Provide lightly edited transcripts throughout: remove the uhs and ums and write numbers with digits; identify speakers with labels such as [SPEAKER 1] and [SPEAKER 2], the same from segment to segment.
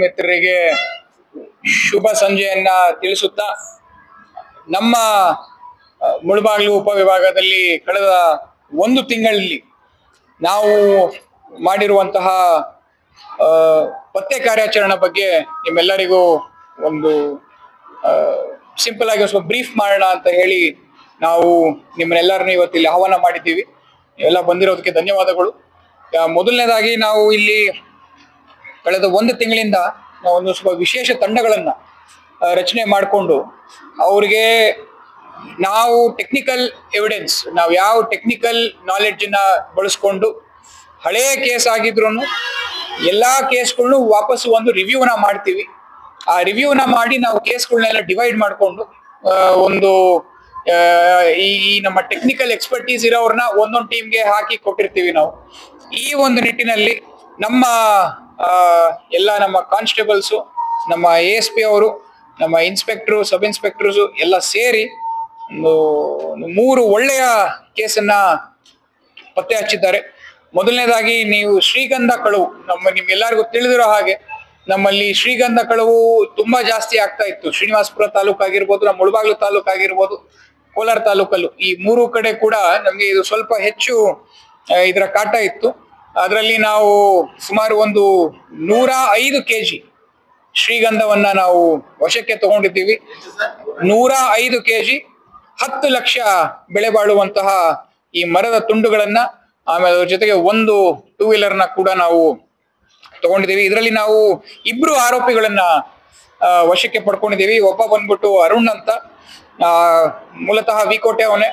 [SPEAKER 1] ಮಿತ್ರರಿಗೆ ಶುಭ ಸಂಜೆಯನ್ನ ತಿಳಿಸುತ್ತಾ ನಮ್ಮ ಮುಳಬಾಗಿಲು ಉಪವಿಭಾಗದಲ್ಲಿ ಕಳೆದ ಒಂದು ತಿಂಗಳಲ್ಲಿ ನಾವು ಮಾಡಿರುವಂತಹ ಪತ್ತೆ ಕಾರ್ಯಾಚರಣೆ ಬಗ್ಗೆ ನಿಮ್ಮೆಲ್ಲರಿಗೂ ಒಂದು ಸಿಂಪಲ್ ಆಗಿ ಸ್ವಲ್ಪ ಬ್ರೀಫ್ ಮಾಡೋಣ ಅಂತ ಹೇಳಿ ನಾವು ನಿಮ್ಮನ್ನೆಲ್ಲರನ್ನ ಇವತ್ತಿಲ್ಲಿ ಆಹ್ವಾನ ಮಾಡಿದ್ದೀವಿ. ಎಲ್ಲ ಬಂದಿರೋದಕ್ಕೆ ಧನ್ಯವಾದಗಳು. ಮೊದಲನೇದಾಗಿ ನಾವು ಇಲ್ಲಿ ಕಳೆದ ಒಂದು ತಿಂಗಳಿಂದ ನಾವು ಒಂದು ಸ್ವಲ್ಪ ವಿಶೇಷ ತಂಡಗಳನ್ನ ರಚನೆ ಮಾಡಿಕೊಂಡು ಅವ್ರಿಗೆ ನಾವು ಟೆಕ್ನಿಕಲ್ ಎವಿಡೆನ್ಸ್, ನಾವು ಯಾವ ಟೆಕ್ನಿಕಲ್ ನಾಲೆಡ್ಜನ್ನ ಬಳಸ್ಕೊಂಡು ಹಳೆಯ ಕೇಸ್ ಆಗಿದ್ರು ಎಲ್ಲಾ ಕೇಸ್ಗಳನ್ನು ವಾಪಸ್ಸು ಒಂದು ರಿವ್ಯೂನ ಮಾಡ್ತೀವಿ. ಆ ರಿವ್ಯೂನ ಮಾಡಿ ನಾವು ಕೇಸ್ಗಳನ್ನೆಲ್ಲ ಡಿವೈಡ್ ಮಾಡಿಕೊಂಡು ಒಂದು ಈ ನಮ್ಮ ಟೆಕ್ನಿಕಲ್ ಎಕ್ಸ್ಪರ್ಟೀಸ್ ಇರೋರನ್ನ ಒಂದೊಂದು ಟೀಮ್ಗೆ ಹಾಕಿ ಕೊಟ್ಟಿರ್ತೀವಿ. ನಾವು ಈ ಒಂದು ನಿಟ್ಟಿನಲ್ಲಿ ನಮ್ಮ ಎಲ್ಲ ನಮ್ಮ ಕಾನ್ಸ್ಟೇಬಲ್ಸು, ನಮ್ಮ ASP ಅವರು, ನಮ್ಮ ಇನ್ಸ್ಪೆಕ್ಟ್ರು, ಸಬ್ ಇನ್ಸ್ಪೆಕ್ಟರ್ಸು ಎಲ್ಲ ಸೇರಿ ಒಂದು 3 ಒಳ್ಳೆಯ ಕೇಸನ್ನ ಪತ್ತೆ ಹಚ್ಚಿದ್ದಾರೆ. ಮೊದಲನೇದಾಗಿ ನೀವು ಶ್ರೀಗಂಧ ಕಳವು, ನಿಮ್ಗೆಲ್ಲರಿಗೂ ತಿಳಿದಿರೋ ಹಾಗೆ ನಮ್ಮಲ್ಲಿ ಶ್ರೀಗಂಧ ಕಳವು ತುಂಬಾ ಜಾಸ್ತಿ ಆಗ್ತಾ ಇತ್ತು. ಶ್ರೀನಿವಾಸಪುರ ತಾಲೂಕು ಆಗಿರ್ಬೋದು, ನಮ್ಮ ಮುಳಬಾಗಿಲು ತಾಲೂಕು ಆಗಿರ್ಬೋದು, ಕೋಲಾರ ತಾಲೂಕಲ್ಲೂ ಈ 3 ಕಡೆ ಕೂಡ ನಮ್ಗೆ ಇದು ಸ್ವಲ್ಪ ಹೆಚ್ಚು ಇದರ ಕಾಟ ಇತ್ತು. ಅದರಲ್ಲಿ ನಾವು ಸುಮಾರು ಒಂದು 105 kg ಶ್ರೀಗಂಧವನ್ನ ನಾವು ವಶಕ್ಕೆ ತಗೊಂಡಿದ್ದೀವಿ. 105 kg 10 ಲಕ್ಷ ಬೆಲೆ ಬಾಳುವಂತಹ ಈ ಮರದ ತುಂಡುಗಳನ್ನ, ಆಮೇಲೆ ಅದ್ರ ಜೊತೆಗೆ ಒಂದು 2 ವೀಲರ್ನ ಕೂಡ ನಾವು ತಗೊಂಡಿದ್ದೀವಿ. ಇದರಲ್ಲಿ ನಾವು 2 ಆರೋಪಿಗಳನ್ನ ವಶಕ್ಕೆ ಪಡ್ಕೊಂಡಿದ್ದೀವಿ. ಒಬ್ಬ ಬಂದ್ಬಿಟ್ಟು ಅರುಣ್ ಅಂತ, ಮೂಲತಃ ವಿಕೋಟೆ ಅವನೇ.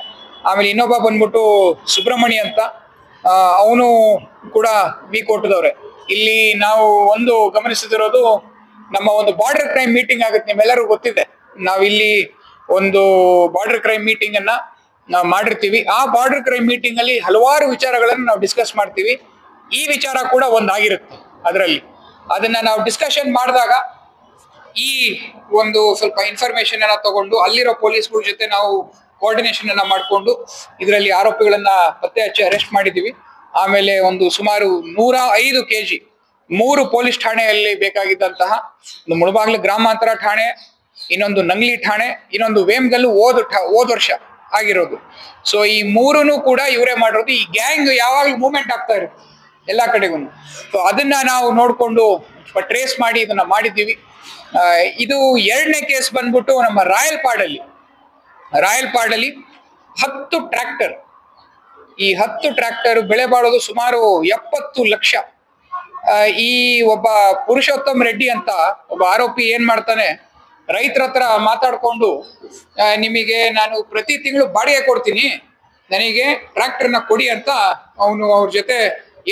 [SPEAKER 1] ಆಮೇಲೆ ಇನ್ನೊಬ್ಬ ಬಂದ್ಬಿಟ್ಟು ಸುಬ್ರಹ್ಮಣಿ ಅಂತ, ಅವನು ಕೂಡ ವಿಕೋಟದವ್ರೆ. ಇಲ್ಲಿ ನಾವು ಒಂದು ಗಮನಿಸುತ್ತಿರೋದು, ನಮ್ಮ ಒಂದು ಬಾರ್ಡರ್ ಕ್ರೈಮ್ ಮೀಟಿಂಗ್ ಆಗುತ್ತೆ, ನಿಮ್ಮೆಲ್ಲರಿಗೂ ಗೊತ್ತಿದೆ. ನಾವಿಲ್ಲಿ ಒಂದು ಬಾರ್ಡರ್ ಕ್ರೈಮ್ ಮೀಟಿಂಗ್ ಅನ್ನ ನಾವು ಮಾಡಿರ್ತೀವಿ. ಆ ಬಾರ್ಡರ್ ಕ್ರೈಮ್ ಮೀಟಿಂಗ್ ಅಲ್ಲಿ ಹಲವಾರು ವಿಚಾರಗಳನ್ನು ನಾವು ಡಿಸ್ಕಸ್ ಮಾಡ್ತೀವಿ. ಈ ವಿಚಾರ ಕೂಡ ಒಂದಾಗಿರುತ್ತೆ. ಅದರಲ್ಲಿ ಅದನ್ನ ನಾವು ಡಿಸ್ಕಷನ್ ಮಾಡಿದಾಗ ಈ ಒಂದು ಸ್ವಲ್ಪ ಇನ್ಫಾರ್ಮೇಶನ್ ಅನ್ನ ತಗೊಂಡು ಅಲ್ಲಿರೋ ಪೊಲೀಸ್ಗಳ ಜೊತೆ ನಾವು ಕೋಆರ್ಡಿನೇಷನ್ ಅನ್ನ ಮಾಡಿಕೊಂಡು ಇದರಲ್ಲಿ ಆರೋಪಿಗಳನ್ನ ಪತ್ತೆ ಹಚ್ಚಿ ಅರೆಸ್ಟ್ ಮಾಡಿದ್ದೀವಿ. ಆಮೇಲೆ ಒಂದು ಸುಮಾರು 105 kg 3 ಪೊಲೀಸ್ ಠಾಣೆಯಲ್ಲಿ ಬೇಕಾಗಿದ್ದಂತಹ ಒಂದು ಮುಳಬಾಗಿಲು ಗ್ರಾಮಾಂತರ ಠಾಣೆ, ಇನ್ನೊಂದು ನಂಗ್ಲಿ ಠಾಣೆ, ಇನ್ನೊಂದು ವೇಮ್ಗಲ್ಲು ಹೋದ ವರ್ಷ ಆಗಿರೋದು. ಸೊ ಈ 3 ಕೂಡ ಇವರೇ ಮಾಡಿರೋದು. ಈ ಗ್ಯಾಂಗ್ ಯಾವಾಗಲೂ ಮೂವ್ಮೆಂಟ್ ಆಗ್ತಾ ಇರುತ್ತೆ ಎಲ್ಲಾ ಕಡೆಗೂ. ಸೊ ಅದನ್ನ ನಾವು ನೋಡ್ಕೊಂಡು ಟ್ರೇಸ್ ಮಾಡಿ ಇದನ್ನ ಮಾಡಿದ್ದೀವಿ. ಇದು 2ನೇ ಕೇಸ್ ಬಂದ್ಬಿಟ್ಟು ನಮ್ಮ ರಾಯಲ್ಪಾಡಲ್ಲಿ 10 ಟ್ರ್ಯಾಕ್ಟರ್, ಈ 10 ಟ್ರ್ಯಾಕ್ಟರ್ ಬೆಳೆ ಬಾಳೋದು ಸುಮಾರು 70 ಲಕ್ಷ. ಈ ಒಬ್ಬ ಪುರುಷೋತ್ತಮ್ ರೆಡ್ಡಿ ಅಂತ ಒಬ್ಬ ಆರೋಪಿ ಏನ್ ಮಾಡ್ತಾನೆ, ರೈತರ ಹತ್ರ ಮಾತಾಡ್ಕೊಂಡು ನಿಮಗೆ ನಾನು ಪ್ರತಿ ತಿಂಗಳು ಬಾಡಿಗೆ ಕೊಡ್ತೀನಿ, ನನಗೆ ಟ್ರ್ಯಾಕ್ಟರ್ನ ಕೊಡಿ ಅಂತ ಅವನು ಅವ್ರ ಜೊತೆ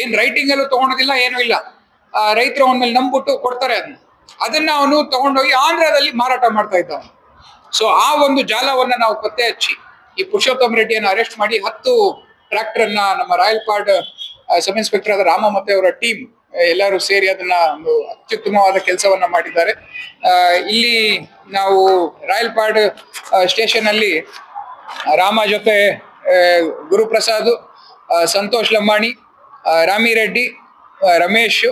[SPEAKER 1] ಏನ್ ರೈಟಿಂಗ್ ಅಲ್ಲೂ ತಗೊಳೋದಿಲ್ಲ, ಏನೂ ಇಲ್ಲ. ರೈತರು ಅವನ ಮೇಲೆ ನಂಬಿಟ್ಟು ಕೊಡ್ತಾರೆ. ಅದನ್ನ ಅವನು ತಗೊಂಡೋಗಿ ಆಂಧ್ರದಲ್ಲಿ ಮಾರಾಟ ಮಾಡ್ತಾ ಇದ್ದ. ಸೊ ಆ ಒಂದು ಜಾಲವನ್ನ ನಾವು ಪತ್ತೆ ಹಚ್ಚಿ ಈ ಪುರುಷೋತ್ತಮ್ ರೆಡ್ಡಿಯನ್ನು ಅರೆಸ್ಟ್ ಮಾಡಿ 10 ಟ್ರ್ಯಾಕ್ಟರ್ ಅನ್ನ ನಮ್ಮ ರಾಯಲ್ಪಾಡ್ ಸಬ್ ಇನ್ಸ್ಪೆಕ್ಟರ್ ಆದ ರಾಮ ಮತ್ತೆ ಅವರ ಟೀಮ್ ಎಲ್ಲರೂ ಸೇರಿ ಅದನ್ನ ಒಂದು ಅತ್ಯುತ್ತಮವಾದ ಕೆಲಸವನ್ನ ಮಾಡಿದ್ದಾರೆ. ಇಲ್ಲಿ ನಾವು ರಾಯಲ್ಪಾಡ್ ಸ್ಟೇಷನ್ ಅಲ್ಲಿ ರಾಮ ಜೊತೆ ಗುರುಪ್ರಸಾದ್, ಸಂತೋಷ್ ಲಂಬಾಣಿ, ರಾಮಿರೆಡ್ಡಿ, ರಮೇಶ್,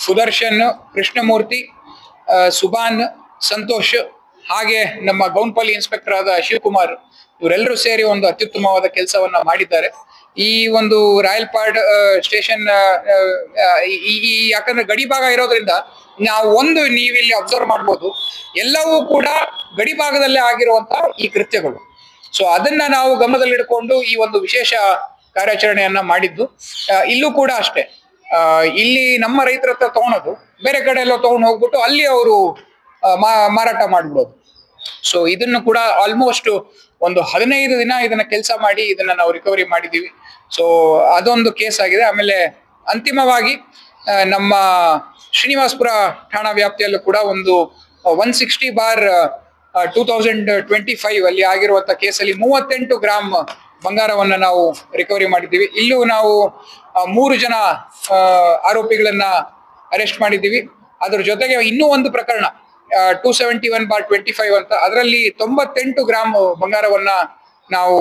[SPEAKER 1] ಸುದರ್ಶನ್, ಕೃಷ್ಣಮೂರ್ತಿ, ಸುಭಾನ್, ಸಂತೋಷ್, ಹಾಗೆ ನಮ್ಮ ಗೌನ್ಪಲ್ಲಿ ಇನ್ಸ್ಪೆಕ್ಟರ್ ಆದ ಶಿವಕುಮಾರ್, ಇವರೆಲ್ಲರೂ ಸೇರಿ ಒಂದು ಅತ್ಯುತ್ತಮವಾದ ಕೆಲಸವನ್ನ ಮಾಡಿದ್ದಾರೆ. ಈ ಒಂದು ರಾಯಲ್ಪಾಡ್ ಸ್ಟೇಷನ್ ಯಾಕಂದ್ರೆ ಗಡಿ ಭಾಗ ಇರೋದ್ರಿಂದ ನೀವಿಲ್ಲಿ ಅಬ್ಸರ್ವ್ ಮಾಡ್ಬೋದು, ಎಲ್ಲವೂ ಕೂಡ ಗಡಿ ಭಾಗದಲ್ಲೇ ಆಗಿರುವಂತಹ ಈ ಕೃತ್ಯಗಳು. ಸೊ ಅದನ್ನ ನಾವು ಗಮನದಲ್ಲಿಡ್ಕೊಂಡು ಈ ಒಂದು ವಿಶೇಷ ಕಾರ್ಯಾಚರಣೆಯನ್ನ ಮಾಡಿದ್ದು. ಇಲ್ಲೂ ಕೂಡ ಅಷ್ಟೇ, ಇಲ್ಲಿ ನಮ್ಮ ರೈತರ ಹತ್ರ ತಗೊಳೋದು, ಬೇರೆ ಕಡೆ ಎಲ್ಲ ತಗೊಂಡು ಹೋಗ್ಬಿಟ್ಟು ಅಲ್ಲಿ ಅವರು ಮಾರಾಟ ಮಾಡ್ಬಿಡೋದು. ಸೊ ಇದನ್ನು ಕೂಡ ಆಲ್ಮೋಸ್ಟ್ ಒಂದು 15 ದಿನ ಇದನ್ನ ಕೆಲಸ ಮಾಡಿ ಇದನ್ನ ನಾವು ರಿಕವರಿ ಮಾಡಿದ್ದೀವಿ. ಸೊ ಅದೊಂದು ಕೇಸ್ ಆಗಿದೆ. ಆಮೇಲೆ ಅಂತಿಮವಾಗಿ ನಮ್ಮ ಶ್ರೀನಿವಾಸಪುರ ಠಾಣಾ ವ್ಯಾಪ್ತಿಯಲ್ಲೂ ಕೂಡ ಒಂದು 160/2025 ಅಲ್ಲಿ ಆಗಿರುವಂತ ಕೇಸಲ್ಲಿ 38 ಗ್ರಾಮ್ ಬಂಗಾರವನ್ನ ನಾವು ರಿಕವರಿ ಮಾಡಿದ್ದೀವಿ. ಇಲ್ಲೂ ನಾವು 3 ಜನ ಆರೋಪಿಗಳನ್ನ ಅರೆಸ್ಟ್ ಮಾಡಿದ್ದೀವಿ. ಅದ್ರ ಜೊತೆಗೆ ಇನ್ನೂ ಒಂದು ಪ್ರಕರಣ 271/25 ಅಂತ, ಅದರಲ್ಲಿ 98 ಗ್ರಾಮ್ ಬಂಗಾರವನ್ನ ನಾವು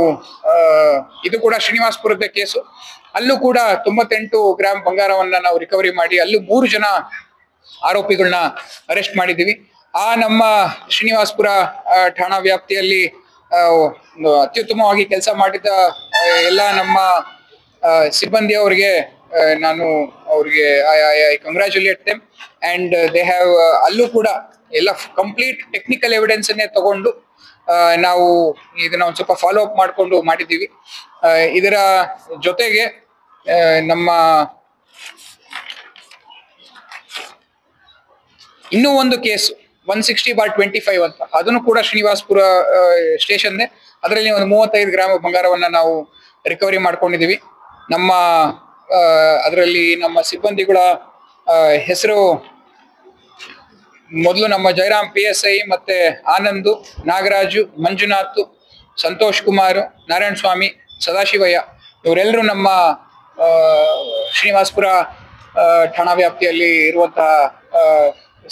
[SPEAKER 1] ಇದು ಕೂಡ ಶ್ರೀನಿವಾಸಪುರದ ಕೇಸು. ಅಲ್ಲೂ ಕೂಡ 98 ಗ್ರಾಮ್ ಬಂಗಾರವನ್ನ ನಾವು ರಿಕವರಿ ಮಾಡಿ ಅಲ್ಲೂ 3 ಜನ ಆರೋಪಿಗಳನ್ನ ಅರೆಸ್ಟ್ ಮಾಡಿದ್ದೀವಿ. ನಮ್ಮ ಶ್ರೀನಿವಾಸಪುರ ಠಾಣಾ ವ್ಯಾಪ್ತಿಯಲ್ಲಿ ಅತ್ಯುತ್ತಮವಾಗಿ ಕೆಲಸ ಮಾಡಿದ ಎಲ್ಲ ನಮ್ಮ ಸಿಬ್ಬಂದಿ ಅವರಿಗೆ ನಾನು ಅವ್ರಿಗೆ I congratulate them. And they have ಅಲ್ಲೂ ಕೂಡ ಎಲ್ಲ ಕಂಪ್ಲೀಟ್ ಟೆಕ್ನಿಕಲ್ ಎವಿಡೆನ್ಸ್ ಅನ್ನೇ ತಗೊಂಡು ನಾವು ಇದನ್ನ ಒಂದ್ ಸ್ವಲ್ಪ ಫಾಲೋ ಅಪ್ ಮಾಡ್ಕೊಂಡು ಮಾಡಿದ್ದೀವಿ. ಇದರ ಜೊತೆಗೆ ನಮ್ಮ ಇನ್ನೂ ಒಂದು ಕೇಸು 160/25 ಅಂತ, ಅದನ್ನು ಕೂಡ ಶ್ರೀನಿವಾಸಪುರ ಸ್ಟೇಷನ್ನೇ. ಅದರಲ್ಲಿ ಒಂದು 35 ಗ್ರಾಮ ಬಂಗಾರವನ್ನ ನಾವು ರಿಕವರಿ ಮಾಡ್ಕೊಂಡಿದೀವಿ. ನಮ್ಮ ಅದರಲ್ಲಿ ನಮ್ಮ ಸಿಬ್ಬಂದಿಗಳ ಹೆಸರು ಮೊದಲು ನಮ್ಮ ಜಯರಾಮ್ PSI, ಮತ್ತೆ ಆನಂದ್, ನಾಗರಾಜು, ಮಂಜುನಾಥ್, ಸಂತೋಷ್ ಕುಮಾರ್, ನಾರಾಯಣ ಸ್ವಾಮಿ, ಸದಾಶಿವಯ್ಯ ಇವರೆಲ್ಲರೂ ನಮ್ಮ ಶ್ರೀನಿವಾಸಪುರ ಠಾಣಾ ವ್ಯಾಪ್ತಿಯಲ್ಲಿ ಇರುವಂತಹ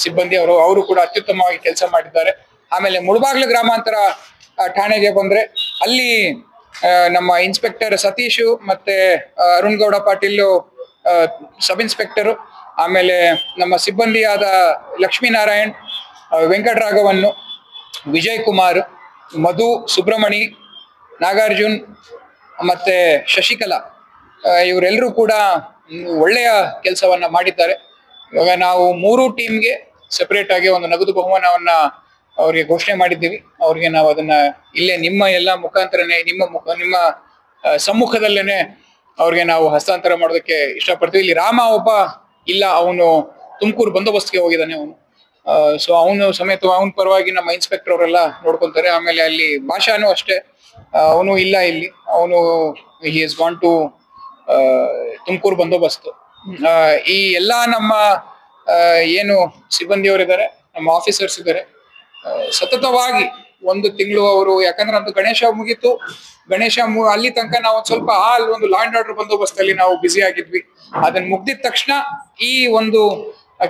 [SPEAKER 1] ಸಿಬ್ಬಂದಿ ಅವರು ಕೂಡ ಅತ್ಯುತ್ತಮವಾಗಿ ಕೆಲಸ ಮಾಡಿದ್ದಾರೆ. ಆಮೇಲೆ ಮುಳಬಾಗ್ಲು ಗ್ರಾಮಾಂತರ ಠಾಣೆಗೆ ಬಂದ್ರೆ ಅಲ್ಲಿ ನಮ್ಮ ಇನ್ಸ್ಪೆಕ್ಟರ್ ಸತೀಶ್ ಮತ್ತೆ ಅರುಣ್ ಗೌಡ ಪಾಟೀಲ್ ಸಬ್ ಇನ್ಸ್ಪೆಕ್ಟರ್, ಆಮೇಲೆ ನಮ್ಮ ಸಿಬ್ಬಂದಿಯಾದ ಲಕ್ಷ್ಮೀನಾರಾಯಣ್, ವೆಂಕಟರಾಘವನ್ನು, ವಿಜಯ್ ಕುಮಾರ್, ಮಧು, ಸುಬ್ರಮಣಿ, ನಾಗಾರ್ಜುನ್ ಮತ್ತೆ ಶಶಿಕಲಾ ಇವರೆಲ್ಲರೂ ಕೂಡ ಒಳ್ಳೆಯ ಕೆಲಸವನ್ನ ಮಾಡಿದ್ದಾರೆ. ಇವಾಗ ನಾವು 3 ಟೀಮ್ಗೆ ಸೆಪರೇಟ್ ಆಗಿ ಒಂದು ನಗದು ಬಹುಮಾನವನ್ನ ಅವ್ರಿಗೆ ಘೋಷಣೆ ಮಾಡಿದ್ದೀವಿ. ಅವ್ರಿಗೆ ನಾವು ಅದನ್ನ ಇಲ್ಲೇ ನಿಮ್ಮ ಎಲ್ಲ ಮುಖಾಂತರನೇ ನಿಮ್ಮ ಸಮ್ಮುಖದಲ್ಲೇನೆ ಅವ್ರಿಗೆ ನಾವು ಹಸ್ತಾಂತರ ಮಾಡೋದಕ್ಕೆ ಇಷ್ಟಪಡ್ತೀವಿ. ಇಲ್ಲಿ ರಾಮ ಒಬ್ಬ ಇಲ್ಲ, ಅವನು ತುಮಕೂರು ಬಂದೋಬಸ್ತ್ಗೆ ಹೋಗಿದ್ದಾನೆ ಅವನು. ಸೊ ಅವನು ಸಮೇತ ಅವನ ಪರವಾಗಿ ನಮ್ಮ ಇನ್ಸ್ಪೆಕ್ಟರ್ ಅವರೆಲ್ಲ ನೋಡ್ಕೊಂತಾರೆ. ಆಮೇಲೆ ಅಲ್ಲಿ ಭಾಷಾನು ಅಷ್ಟೇ, ಅವನು ಇಲ್ಲ ಇಲ್ಲಿ, ಅವನು he is gone to Tumakuru ಬಂದೋಬಸ್ತ್. ಈ ಎಲ್ಲಾ ನಮ್ಮ ಏನು ಸಿಬ್ಬಂದಿಯವರಿದ್ದಾರೆ, ನಮ್ಮ ಆಫೀಸರ್ಸ್ ಇದ್ದಾರೆ, ಸತತವಾಗಿ 1 ತಿಂಗಳು ಅವರು, ಯಾಕಂದ್ರೆ ನಮ್ದು ಗಣೇಶ ಮುಗೀತು, ಅಲ್ಲಿ ತನಕ ನಾವು ಸ್ವಲ್ಪ ಒಂದು ಲಾ ಅಂಡ್ ಆರ್ಡರ್ ಬಂದೋಬಸ್ತಲ್ಲಿ ನಾವು ಬ್ಯುಸಿ ಆಗಿದ್ವಿ. ಅದನ್ನ ಮುಗ್ದಿದ ತಕ್ಷಣ ಈ ಒಂದು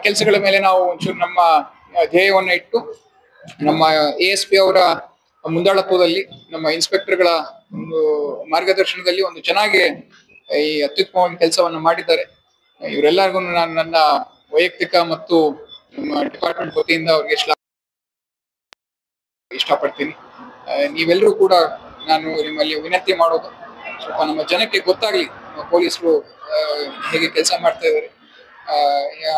[SPEAKER 1] ಕೆಲಸಗಳ ಮೇಲೆ ನಾವು ಒಂಚೂರು ನಮ್ಮ ಧ್ಯೇಯವನ್ನ ಇಟ್ಟು ನಮ್ಮ ASP ಅವರ ಮುಂದಾಳತ್ವದಲ್ಲಿ, ನಮ್ಮ ಇನ್ಸ್ಪೆಕ್ಟರ್ಗಳ ಒಂದು ಮಾರ್ಗದರ್ಶನದಲ್ಲಿ ಒಂದು ಚೆನ್ನಾಗಿ ಈ ಅತ್ಯುತ್ತಮವಾಗಿ ಕೆಲಸವನ್ನ ಮಾಡಿದ್ದಾರೆ. ಇವರೆಲ್ಲರಿಗೂ ನಾನು ನನ್ನ ವೈಯಕ್ತಿಕ ಮತ್ತು ನಮ್ಮ ಡಿಪಾರ್ಟ್ಮೆಂಟ್ ವತಿಯಿಂದ ಅವ್ರಿಗೆ ಇಷ್ಟಪಡ್ತೀನಿ. ನೀವೆಲ್ಲರೂ ಕೂಡ ನಾನು ನಿಮ್ಮಲ್ಲಿ ವಿನಂತಿ ಮಾಡೋದು, ಸ್ವಲ್ಪ ನಮ್ಮ ಜನಕ್ಕೆ ಗೊತ್ತಾಗ್ಲಿ ಪೊಲೀಸರು ಹೇಗೆ ಕೆಲಸ ಮಾಡ್ತಾ ಇದ್ದಾರೆ.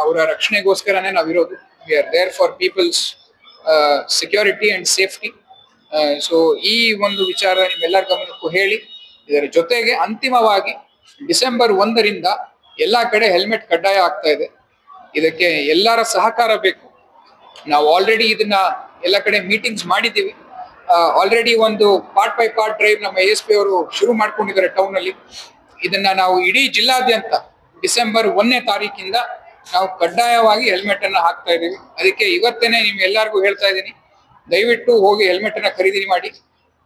[SPEAKER 1] ಅವರ ರಕ್ಷಣೆಗೋಸ್ಕರನೇ ನಾವಿರೋದು. We are there for people's security and safety. So ಈ ಒಂದು ವಿಚಾರ ನಿಮ್ಮೆಲ್ಲರ ಗಮನಕ್ಕೂ ಹೇಳಿ, ಇದರ ಜೊತೆಗೆ ಅಂತಿಮವಾಗಿ ಡಿಸೆಂಬರ್ 1ರಿಂದ ಎಲ್ಲಾ ಕಡೆ ಹೆಲ್ಮೆಟ್ ಕಡ್ಡಾಯ ಆಗ್ತಾ ಇದೆ. ಇದಕ್ಕೆ ಎಲ್ಲರ ಸಹಕಾರ ಬೇಕು. ನಾವು ಆಲ್ರೆಡಿ ಇದನ್ನ ಎಲ್ಲ ಕಡೆ ಮೀಟಿಂಗ್ಸ್ ಮಾಡಿದ್ದೀವಿ. ಆಲ್ರೆಡಿ ಒಂದು ಪಾರ್ಟ್ ಬೈ ಪಾರ್ಟ್ ಡ್ರೈವ್ ನಮ್ಮ ASP ಅವರು ಶುರು ಮಾಡ್ಕೊಂಡಿದ್ದಾರೆ ಟೌನ್ ಅಲ್ಲಿ. ಇದನ್ನ ನಾವು ಇಡೀ ಜಿಲ್ಲಾದ್ಯಂತ ಡಿಸೆಂಬರ್ 1ನೇ ತಾರೀಕಿಂದ ನಾವು ಕಡ್ಡಾಯವಾಗಿ ಹೆಲ್ಮೆಟ್ ಅನ್ನ ಹಾಕ್ತಾ ಇದೀವಿ. ಅದಕ್ಕೆ ಇವತ್ತೇನೆ ನಿಮ್ಗೆಲ್ಲರಿಗೂ ಹೇಳ್ತಾ ಇದ್ದೀನಿ, ದಯವಿಟ್ಟು ಹೋಗಿ ಹೆಲ್ಮೆಟ್ ಅನ್ನ ಖರೀದಿ ಮಾಡಿ.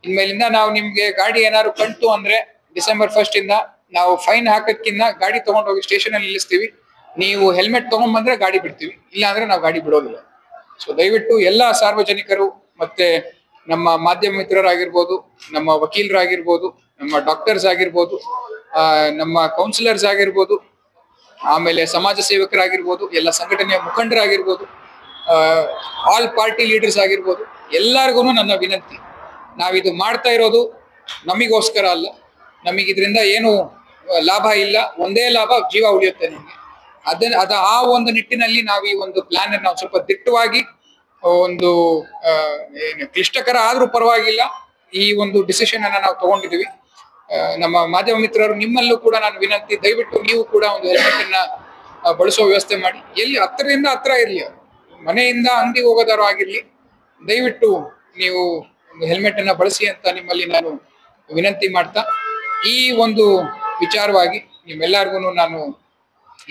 [SPEAKER 1] ಇನ್ಮೇಲಿಂದ ನಾವು ನಿಮ್ಗೆ ಗಾಡಿ ಏನಾದ್ರು ಕಂತು ಅಂದ್ರೆ ಡಿಸೆಂಬರ್ 1 ಇಂದ ನಾವು ಫೈನ್ ಹಾಕಕ್ಕಿಂತ ಗಾಡಿ ತಗೊಂಡೋಗಿ ಸ್ಟೇಷನ್ ಅಲ್ಲಿ ನಿಲ್ಲಿಸ್ತೀವಿ. ನೀವು ಹೆಲ್ಮೆಟ್ ತಗೊಂಡ್ ಬಂದ್ರೆ ಗಾಡಿ ಬಿಡ್ತೀವಿ, ಇಲ್ಲ ಅಂದ್ರೆ ನಾವು ಗಾಡಿ ಬಿಡೋದಿಲ್ಲ. ಸೊ ದಯವಿಟ್ಟು ಎಲ್ಲ ಸಾರ್ವಜನಿಕರು ಮತ್ತೆ ನಮ್ಮ ಮಾಧ್ಯಮ ಮಿತ್ರರಾಗಿರ್ಬೋದು, ನಮ್ಮ ವಕೀಲರಾಗಿರ್ಬೋದು, ನಮ್ಮ ಡಾಕ್ಟರ್ಸ್ ಆಗಿರ್ಬೋದು, ನಮ್ಮ ಕೌನ್ಸಿಲರ್ಸ್ ಆಗಿರ್ಬೋದು, ಆಮೇಲೆ ಸಮಾಜ ಸೇವಕರಾಗಿರ್ಬೋದು, ಎಲ್ಲ ಸಂಘಟನೆಯ ಮುಖಂಡರಾಗಿರ್ಬೋದು, ಆಲ್ ಪಾರ್ಟಿ ಲೀಡರ್ಸ್ ಆಗಿರ್ಬೋದು, ಎಲ್ಲರಿಗೂ ನನ್ನ ವಿನಂತಿ, ನಾವಿದು ಮಾಡ್ತಾ ಇರೋದು ನಮಿಗೋಸ್ಕರ ಅಲ್ಲ. ನಮಗಿದ್ರಿಂದ ಏನು ಲಾಭ ಇಲ್ಲ, ಒಂದೇ ಲಾಭ, ಜೀವ ಉಳಿಯುತ್ತೆ ನಮಗೆ. ಆ ಒಂದು ನಿಟ್ಟಿನಲ್ಲಿ ನಾವು ಈ ಒಂದು ಪ್ಲಾನ್ ನಾವು ಸ್ವಲ್ಪ ದಿಟ್ಟವಾಗಿ, ಒಂದು ಏನು ಕ್ಲಿಷ್ಟಕರ ಆದ್ರೂ ಪರವಾಗಿಲ್ಲ, ಈ ಒಂದು ಡಿಸಿಷನ್ ಅನ್ನ ನಾವು ತಗೊಂಡಿದೀವಿ. ನಮ್ಮ ಮಾಧ್ಯಮ ಮಿತ್ರರು ನಿಮ್ಮಲ್ಲೂ ಕೂಡ ನಾನು ವಿನಂತಿ, ದಯವಿಟ್ಟು ನೀವು ಕೂಡ ಒಂದು ಹೆಲ್ಮೆಟ್ ಅನ್ನ ಬಳಸೋ ವ್ಯವಸ್ಥೆ ಮಾಡಿ. ಎಲ್ಲಿ ಹತ್ತಿರದಿಂದ ಹತ್ರ ಇರ್ಲಿ, ಮನೆಯಿಂದ ಅಂಗಡಿ ಹೋಗೋದಾರು ಆಗಿರ್ಲಿ, ದಯವಿಟ್ಟು ನೀವು ಒಂದು ಹೆಲ್ಮೆಟ್ ಅನ್ನ ಬಳಸಿ ಅಂತ ನಿಮ್ಮಲ್ಲಿ ನಾನು ವಿನಂತಿ ಮಾಡ್ತಾ, ಈ ಒಂದು ವಿಚಾರವಾಗಿ ನಿಮ್ಮೆಲ್ಲರಿಗೂ ನಾನು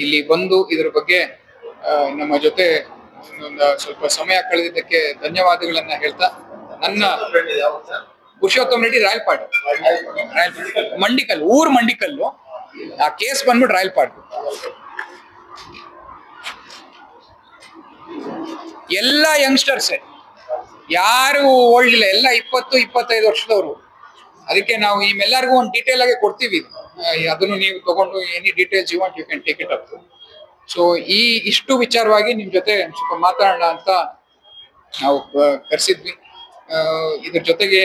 [SPEAKER 1] ಇಲ್ಲಿ ಬಂದು ಇದರ ಬಗ್ಗೆ ನಮ್ಮ ಜೊತೆ ಒಂದು ಸ್ವಲ್ಪ ಸಮಯ ಕಳೆದಿದ್ದಕ್ಕೆ ಧನ್ಯವಾದಗಳನ್ನ ಹೇಳ್ತಾ, ನನ್ನ ಪುರುಷೋತ್ತಮ ರೆಡ್ಡಿ, ರಾಯಲ್ಪಾಡ್, ಮಂಡಿಕಲ್, ಮಂಡಿಕಲ್ಲು, ಆ ಕೇಸ್ ಬಂದ್ಬಿಟ್ಟು ರಾಯಲ್ಪಾಡ್. ಎಲ್ಲ ಯಂಗ್ಸ್ಟರ್ಸ್, ಯಾರು ಓಲ್ಡ್ ಇಲ್ಲ, ಎಲ್ಲ 20-25 ವರ್ಷದವರು. ಅದಕ್ಕೆ ನಾವು ನಿಮ್ಮೆಲ್ಲರಿಗೂ ಒಂದು ಡೀಟೇಲ್ ಆಗಿ ಕೊಡ್ತೀವಿ, ಅದನ್ನು ನೀವು ತಗೊಂಡು any details you want you can take it up. So ಇಷ್ಟು ವಿಚಾರವಾಗಿ ನಿಮ್ ಜೊತೆ ಸ್ವಲ್ಪ ಮಾತಾಡೋಣ ಅಂತ ನಾವು ಕರೆಸಿದ್ವಿ. ಇದ್ರ ಜೊತೆಗೆ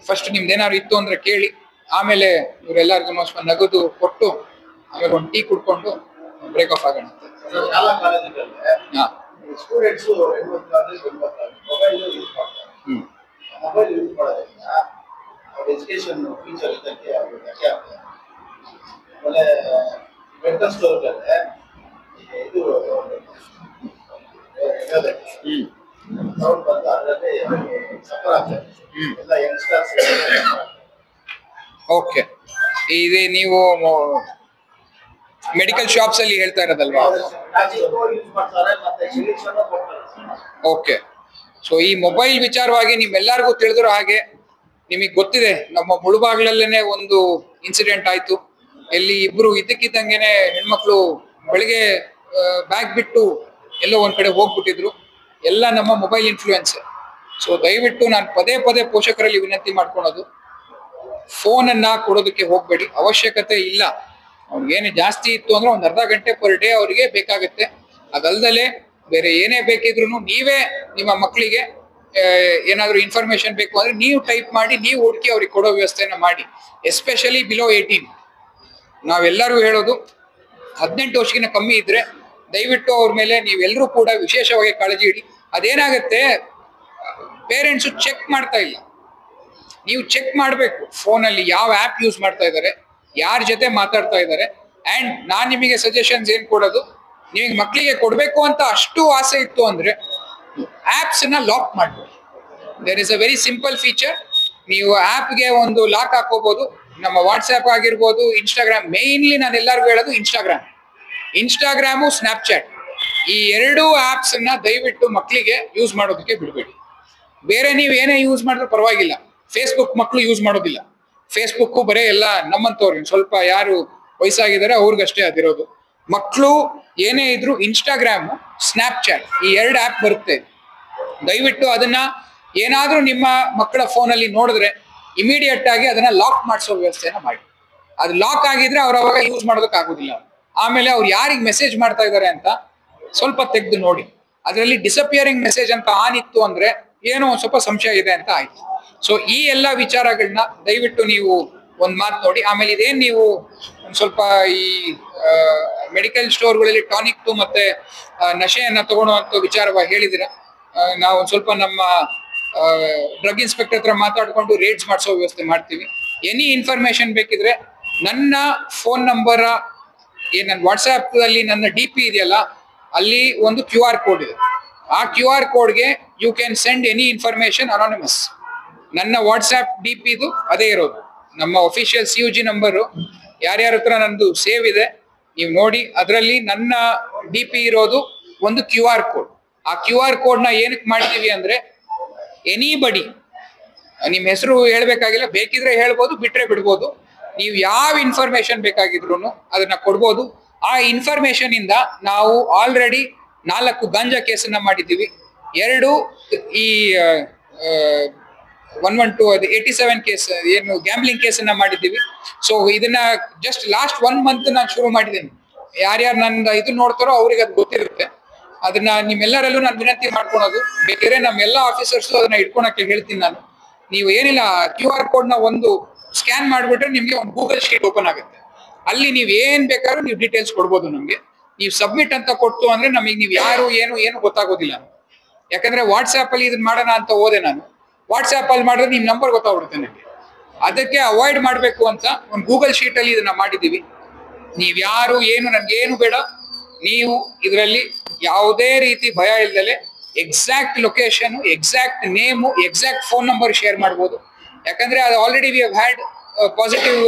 [SPEAKER 1] ಫಸ್ಟ್ ನಿಮ್ದೇನಾದ್ರು ಇತ್ತು ಅಂದ್ರೆ ಕೇಳಿ, ಆಮೇಲೆ ಇವ್ರೆಲ್ಲರಿಗೂ ಸ್ವಲ್ಪ ನಗದು ಕೊಟ್ಟು ಆಮೇಲೆ ಒಂದು ಟೀ ಕುಡ್ಕೊಂಡು ಬ್ರೇಕ್ ಆಫ್ ಆಗೋಣ.
[SPEAKER 2] ಮೊಬೈಲ್ ಯೂಸ್ ಮಾಡೋದ್ರಿಂದ ಎಜುಕೇಶನ್ ಫ್ಯೂಚರ್ ಇದಕ್ಕೆ ಧಕ್ಕೆ ಆಗ್ತದೆ. ಆಮೇಲೆ ಮೆಡಿಕಲ್ ಸ್ಟೋರ್ಗಳಲ್ಲೇ ಇದು ಸೌಂಡ್ ಬಂದು ಅದರಲ್ಲಿ ಸಫರ್ ಆಗ್ತದೆ ಎಲ್ಲ ಯಂಗ್ಸ್ಟರ್ಸ್.
[SPEAKER 1] ಓಕೆ, ಇದೇ ನೀವು ಮೆಡಿಕಲ್ ಶಾಪ್ಸ್ ಅಲ್ಲಿ ಹೇಳ್ತಾ ಇರೋದಲ್ವಾ? ಓಕೆ, ಸೊ ಈ ಮೊಬೈಲ್ ವಿಚಾರವಾಗಿ ನಿಮ್ಮೆಲ್ಲರಿಗೂ ತಿಳಿದಿರೋ ಹಾಗೆ, ನಿಮಗೆ ಗೊತ್ತಿದೆ ನಮ್ಮ ಮುಳುಬಾಗ್ಲಲ್ಲೇನೆ ಒಂದು ಇನ್ಸಿಡೆಂಟ್ ಆಯ್ತು. ಎಲ್ಲಿ ಇಬ್ರು ಇದ್ದಕ್ಕಿದ್ದಂಗೆನೆ ಹೆಣ್ಮಕ್ಳು ಬೆಳಿಗ್ಗೆ ಬ್ಯಾಗ್ ಬಿಟ್ಟು ಎಲ್ಲೋ ಒಂದ್ ಕಡೆ ಹೋಗ್ಬಿಟ್ಟಿದ್ರು. ಎಲ್ಲ ನಮ್ಮ ಮೊಬೈಲ್ ಇನ್ಫ್ಲೂಯೆನ್ಸ್. ಸೊ ದಯವಿಟ್ಟು ನಾನು ಪದೇ ಪದೇ ಪೋಷಕರಲ್ಲಿ ವಿನಂತಿ ಮಾಡ್ಕೊಳೋದು, ಫೋನ್ ಅನ್ನ ಕೊಡೋದಕ್ಕೆ ಹೋಗ್ಬೇಡಿ, ಅವಶ್ಯಕತೆ ಇಲ್ಲ. ಅವ್ರಿಗೇನು ಜಾಸ್ತಿ ಇತ್ತು ಅಂದ್ರೆ ಒಂದ್ ಅರ್ಧ ಗಂಟೆ ಪರ್ ಡೇ ಅವ್ರಿಗೆ ಬೇಕಾಗುತ್ತೆ. ಅದಲ್ದಲೆ ಬೇರೆ ಏನೇ ಬೇಕಿದ್ರು ನೀವೇ ನಿಮ್ಮ ಮಕ್ಕಳಿಗೆ ಏನಾದ್ರು ಇನ್ಫಾರ್ಮೇಶನ್ ಬೇಕು ಅಂದ್ರೆ ನೀವು ಟೈಪ್ ಮಾಡಿ ನೀವು ಹುಡುಕಿ ಅವ್ರಿಗೆ ಕೊಡೋ ವ್ಯವಸ್ಥೆನ ಮಾಡಿ. Especially below 18. ನಾವೆಲ್ಲರೂ ಹೇಳೋದು 18 ವರ್ಷಕ್ಕಿಂತ ಕಮ್ಮಿ ಇದ್ರೆ ದಯವಿಟ್ಟು ಅವ್ರ ಮೇಲೆ ನೀವೆಲ್ಲರೂ ಕೂಡ ವಿಶೇಷವಾಗಿ ಕಾಳಜಿ ಇಡಿ. ಅದೇನಾಗುತ್ತೆ, ಪೇರೆಂಟ್ಸು ಚೆಕ್ ಮಾಡ್ತಾ ಇಲ್ಲ. ನೀವು ಚೆಕ್ ಮಾಡಬೇಕು ಫೋನಲ್ಲಿ ಯಾವ ಆ್ಯಪ್ ಯೂಸ್ ಮಾಡ್ತಾ ಇದ್ದಾರೆ, ಯಾರ ಜೊತೆ ಮಾತಾಡ್ತಾ ಇದ್ದಾರೆ. ಆ್ಯಂಡ್ ನಾನು ನಿಮಗೆ ಸಜೆಷನ್ಸ್ ಏನು ಕೊಡೋದು, ನಿಮಗೆ ಮಕ್ಕಳಿಗೆ ಕೊಡಬೇಕು ಅಂತ ಅಷ್ಟು ಆಸೆ ಇತ್ತು ಅಂದರೆ ಆ್ಯಪ್ಸನ್ನ ಲಾಕ್ ಮಾಡಬೇಕು. There is a very simple feature. ನೀವು ಆ್ಯಪ್ಗೆ ಒಂದು ಲಾಕ್ ಹಾಕೋಬೋದು. ನಮ್ಮ ವಾಟ್ಸ್ಆ್ಯಪ್ ಆಗಿರ್ಬೋದು, ಇನ್ಸ್ಟಾಗ್ರಾಮ್, ಮೇಯ್ನ್ಲಿ ನಾನು ಎಲ್ಲರಿಗೂ ಹೇಳೋದು ಇನ್ಸ್ಟಾಗ್ರಾಮು, ಸ್ನ್ಯಾಪ್ಚಾಟ್, ಈ ಎರಡೂ ಆ್ಯಪ್ಸನ್ನ ದಯವಿಟ್ಟು ಮಕ್ಕಳಿಗೆ ಯೂಸ್ ಮಾಡೋದಕ್ಕೆ ಬಿಡಬೇಡಿ. ಬೇರೆ ನೀವು ಏನೇ ಯೂಸ್ ಮಾಡಿದ್ರೂ ಪರವಾಗಿಲ್ಲ. ಫೇಸ್ಬುಕ್ ಮಕ್ಕಳು ಯೂಸ್ ಮಾಡೋದಿಲ್ಲ. ಫೇಸ್ಬುಕ್ಕು ಬರೀ ಎಲ್ಲ ನಮ್ಮಂಥವ್ರಿಗೆ, ಸ್ವಲ್ಪ ಯಾರು ವಯಸ್ಸಾಗಿದ್ದಾರೆ ಅವ್ರಿಗಷ್ಟೇ ಅದಿರೋದು. ಮಕ್ಕಳು ಏನೇ ಇದ್ರು ಇನ್ಸ್ಟಾಗ್ರಾಮು, ಸ್ನ್ಯಾಪ್ಚಾಟ್, ಈ ಎರಡು ಆ್ಯಪ್ ಬರುತ್ತೆ. ದಯವಿಟ್ಟು ಅದನ್ನ ಏನಾದರೂ ನಿಮ್ಮ ಮಕ್ಕಳ ಫೋನಲ್ಲಿ ನೋಡಿದ್ರೆ ಇಮಿಡಿಯೇಟ್ ಆಗಿ ಅದನ್ನ ಲಾಕ್ ಮಾಡಿಸೋ ವ್ಯವಸ್ಥೆನ ಮಾಡಿ. ಅದು ಲಾಕ್ ಆಗಿದ್ರೆ ಅವ್ರು ಅವಾಗ ಯೂಸ್ ಮಾಡೋದಕ್ಕಾಗೋದಿಲ್ಲ. ಆಮೇಲೆ ಅವ್ರು ಯಾರಿಗೆ ಮೆಸೇಜ್ ಮಾಡ್ತಾ ಇದ್ದಾರೆ ಅಂತ ಸ್ವಲ್ಪ ತೆಗೆದು ನೋಡಿ. ಅದರಲ್ಲಿ ಡಿಸಪಿಯರಿಂಗ್ ಮೆಸೇಜ್ ಅಂತ ಆನ್ ಇತ್ತು ಅಂದ್ರೆ ಏನೋ ಒಂದು ಸ್ವಲ್ಪ ಸಂಶಯ ಇದೆ ಅಂತ ಆಯ್ತು. ಸೊ ಈ ಎಲ್ಲ ವಿಚಾರಗಳನ್ನ ದಯವಿಟ್ಟು ನೀವು ಒಂದು ಮಾತು ನೋಡಿ. ಆಮೇಲೆ ಇದೇನು ನೀವು ಒಂದು ಸ್ವಲ್ಪ ಈ ಮೆಡಿಕಲ್ ಸ್ಟೋರ್ಗಳಲ್ಲಿ ಟಾನಿಕ್ ಮತ್ತೆ ನಶೆಯನ್ನ ತಗೊಳ್ಳುವಂಥ ವಿಚಾರವಾಗಿ ಹೇಳಿದಿರ, ನಾವು ಒಂದು ಸ್ವಲ್ಪ ನಮ್ಮ ಡ್ರಗ್ ಇನ್ಸ್ಪೆಕ್ಟರ್ ಹತ್ರ ಮಾತಾಡ್ಕೊಂಡು ರೇಡ್ಸ್ ಮಾಡಿಸೋ ವ್ಯವಸ್ಥೆ ಮಾಡ್ತೀವಿ. ಎನಿ ಇನ್ಫಾರ್ಮೇಶನ್ ಬೇಕಿದ್ರೆ ನನ್ನ ಫೋನ್ ನಂಬರ್, ನನ್ನ ವಾಟ್ಸ್ಆ್ಯಪ್ ಅಲ್ಲಿ ನನ್ನ DP ಇದೆಯಲ್ಲ, ಅಲ್ಲಿ ಒಂದು QR ಕೋಡ್ ಇದೆ. ಆ QR ಕೋಡ್ಗೆ you can send any information anonymous. ನನ್ನ ವಾಟ್ಸ್ಆ್ಯಪ್ DPದು ಅದೇ ಇರೋದು. ನಮ್ಮ ಅಫಿಷಿಯಲ್ CUG ನಂಬರು ಯಾರ್ಯಾರ ಹತ್ರ ನಂದು ಸೇವ್ ಇದೆ ನೀವು ನೋಡಿ. ಅದರಲ್ಲಿ ನನ್ನ DP ಇರೋದು ಒಂದು QR ಕೋಡ್. ಆ QR ಕೋಡ್ನ ಏನಕ್ಕೆ ಮಾಡಿದೀವಿ ಅಂದ್ರೆ, ಎನಿಬಡಿ, ನಿಮ್ಮ ಹೆಸರು ಹೇಳ್ಬೇಕಾಗಿಲ್ಲ, ಬೇಕಿದ್ರೆ ಹೇಳ್ಬೋದು, ಬಿಟ್ರೆ ಬಿಡ್ಬೋದು. ನೀವು ಯಾವ ಇನ್ಫಾರ್ಮೇಶನ್ ಬೇಕಾಗಿದ್ರು ಅದನ್ನ ಕೊಡ್ಬೋದು. ಆ ಇನ್ಫಾರ್ಮೇಶನ್ ಇಂದ ನಾವು ಆಲ್ರೆಡಿ 4 ಗಾಂಜಾ ಕೇಸನ್ನ ಮಾಡಿದ್ದೀವಿ, 2 ಈ 112 ಅದು 87 ಕೇಸ್ ಏನು ಗ್ಯಾಂಬ್ಲಿಂಗ್ ಕೇಸನ್ನ ಮಾಡಿದ್ದೀವಿ. ಸೊ ಇದನ್ನ ಜಸ್ಟ್ ಲಾಸ್ಟ್ 1 ಮಂತ್ ನಾನು ಶುರು ಮಾಡಿದ್ದೀನಿ. ಯಾರ್ಯಾರು ನನ್ನ ಇದು ನೋಡ್ತಾರೋ ಅವ್ರಿಗೆ ಅದು ಗೊತ್ತಿರುತ್ತೆ. ಅದನ್ನ ನಿಮ್ಮೆಲ್ಲರಲ್ಲೂ ನಾನು ವಿನಂತಿ ಮಾಡ್ಕೊಳೋದು, ಬೇಕಿದ್ರೆ ನಮ್ಮೆಲ್ಲ ಆಫೀಸರ್ಸು ಅದನ್ನ ಇಟ್ಕೊಳಕ್ಕೆ ಹೇಳ್ತೀನಿ ನಾನು. ನೀವು ಏನಿಲ್ಲ, QR ಕೋಡ್ನ ಒಂದು ಸ್ಕ್ಯಾನ್ ಮಾಡಿಬಿಟ್ರೆ ನಿಮಗೆ ಒಂದು ಗೂಗಲ್ ಶೀಟ್ ಓಪನ್ ಆಗುತ್ತೆ. ಅಲ್ಲಿ ನೀವು ಏನ್ ಬೇಕಾದ್ರೂ ನೀವು ಡೀಟೇಲ್ಸ್ ಕೊಡ್ಬೋದು ನಮಗೆ. ನೀವು ಸಬ್ಮಿಟ್ ಅಂತ ಕೊಟ್ಟು ಅಂದ್ರೆ ನಮಗೆ ನೀವು ಯಾರು ಏನು ಗೊತ್ತಾಗೋದಿಲ್ಲ. ಯಾಕಂದ್ರೆ ವಾಟ್ಸ್ಆ್ಯಪ್ ಅಲ್ಲಿ ಇದನ್ನ ಮಾಡೋಣ ಅಂತ ಹೋದೆ ನಾನು. ವಾಟ್ಸ್ಆ್ಯಪ್ ಅಲ್ಲಿ ಮಾಡಿದ್ರೆ ನಿಮ್ ನಂಬರ್ ಗೊತ್ತಾಗ್ಬಿಡುತ್ತೆ ನನಗೆ. ಅದಕ್ಕೆ ಅವಾಯ್ಡ್ ಮಾಡಬೇಕು ಅಂತ ಒಂದು ಗೂಗಲ್ ಶೀಟ್ ಅಲ್ಲಿ ಇದನ್ನ ಮಾಡಿದ್ದೀವಿ. ನೀವ್ ಯಾರು ನನ್ಗೇನು ಬೇಡ, ನೀವು ಇದರಲ್ಲಿ ಯಾವುದೇ ರೀತಿ ಭಯ ಇಲ್ದಲೆ exact location, exact name, exact phone number share ಮಾಡ್ಬೋದು. ಯಾಕಂದ್ರೆ ಅದು already we have had positive,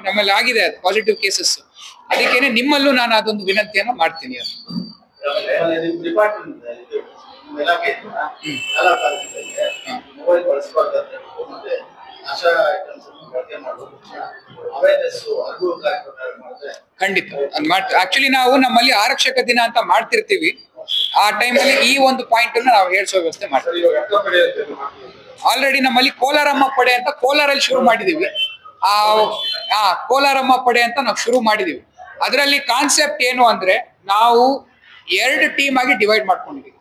[SPEAKER 1] ನಮ್ಮಲ್ಲಿ ಆಗಿದೆ ಅದು ಪಾಸಿಟಿವ್ ಕೇಸಸ್. ಅದಕ್ಕೇನೆ ನಿಮ್ಮಲ್ಲೂ ನಾನು ಅದೊಂದು ವಿನಂತಿಯನ್ನು ಮಾಡ್ತೀನಿ. ಖಂಡಿತ ಆಕ್ಚುಲಿ ನಾವು ನಮ್ಮಲ್ಲಿ ಆರಕ್ಷಕ ದಿನ ಅಂತ ಮಾಡ್ತಿರ್ತೀವಿ. ಆ ಟೈಮಲ್ಲಿ ಈ ಒಂದು ಪಾಯಿಂಟ್ ಅನ್ನು ನಾವು ಹೇಳ್ಸೋ ವ್ಯವಸ್ಥೆ ಮಾಡ್ತೀವಿ. ಆಲ್ರೆಡಿ ನಮ್ಮಲ್ಲಿ ಕೋಲಾರಮ್ಮ ಪಡೆ ಅಂತ ಕೋಲಾರಲ್ಲಿ ಶುರು ಮಾಡಿದೀವಿ. ಕೋಲಾರಮ್ಮ ಪಡೆ ಅಂತ ನಾವು ಶುರು ಮಾಡಿದೀವಿ. ಅದರಲ್ಲಿ ಕಾನ್ಸೆಪ್ಟ್ ಏನು ಅಂದ್ರೆ ನಾವು 2 ಟೀಮ್ ಆಗಿ ಡಿವೈಡ್ ಮಾಡ್ಕೊಂಡಿದ್ದೀವಿ.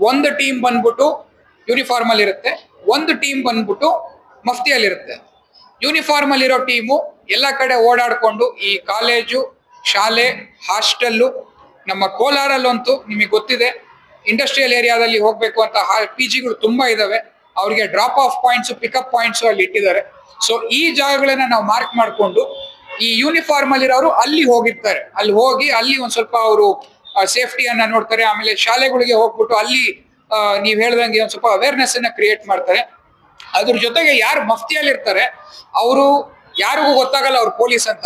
[SPEAKER 1] ಒಂದು ಟೀಮ್ ಬಂದ್ಬಿಟ್ಟು ಯೂನಿಫಾರ್ಮ್ ಅಲ್ಲಿ ಇರುತ್ತೆ, ಒಂದು ಟೀಮ್ ಬಂದ್ಬಿಟ್ಟು ಮಫ್ತಿಯಲ್ಲಿ ಇರುತ್ತೆ. ಯೂನಿಫಾರ್ಮ್ ಅಲ್ಲಿರೋ ಟೀಮು ಎಲ್ಲ ಕಡೆ ಓಡಾಡ್ಕೊಂಡು ಈ ಕಾಲೇಜು, ಶಾಲೆ, ಹಾಸ್ಟೆಲ್ಲು, ನಮ್ಮ ಕೋಲಾರಲ್ಲಂತೂ ನಿಮಗೆ ಗೊತ್ತಿದೆ ಇಂಡಸ್ಟ್ರಿಯಲ್ ಏರಿಯಾದಲ್ಲಿ ಹೋಗ್ಬೇಕು ಅಂತ PGಗಳು ತುಂಬಾ ಇದಾವೆ. ಅವ್ರಿಗೆ drop of points, pickup points ಅಲ್ಲಿ ಇಟ್ಟಿದ್ದಾರೆ. ಸೊ ಈ ಜಾಗಗಳನ್ನ ನಾವು ಮಾರ್ಕ್ ಮಾಡಿಕೊಂಡು ಈ ಯೂನಿಫಾರ್ಮ್ ಅಲ್ಲಿರೋರು ಅಲ್ಲಿ ಹೋಗಿರ್ತಾರೆ. ಅಲ್ಲಿ ಹೋಗಿ ಅಲ್ಲಿ ಒಂದ್ ಸ್ವಲ್ಪ ಅವರು ಸೇಫ್ಟಿಯನ್ನ ನೋಡ್ತಾರೆ. ಆಮೇಲೆ ಶಾಲೆಗಳಿಗೆ ಹೋಗ್ಬಿಟ್ಟು ಅಲ್ಲಿ ನೀವ್ ಹೇಳ್ದಂಗೆ ಒಂದ್ ಸ್ವಲ್ಪ ಅವೇರ್ನೆಸ್ ಅನ್ನ ಕ್ರಿಯೇಟ್ ಮಾಡ್ತಾರೆ. ಅದ್ರ ಜೊತೆಗೆ ಯಾರು ಮಫ್ತಿಯಲ್ಲಿ ಇರ್ತಾರೆ ಅವರು ಯಾರಿಗೂ ಗೊತ್ತಾಗಲ್ಲ ಅವ್ರು ಪೊಲೀಸ್ ಅಂತ.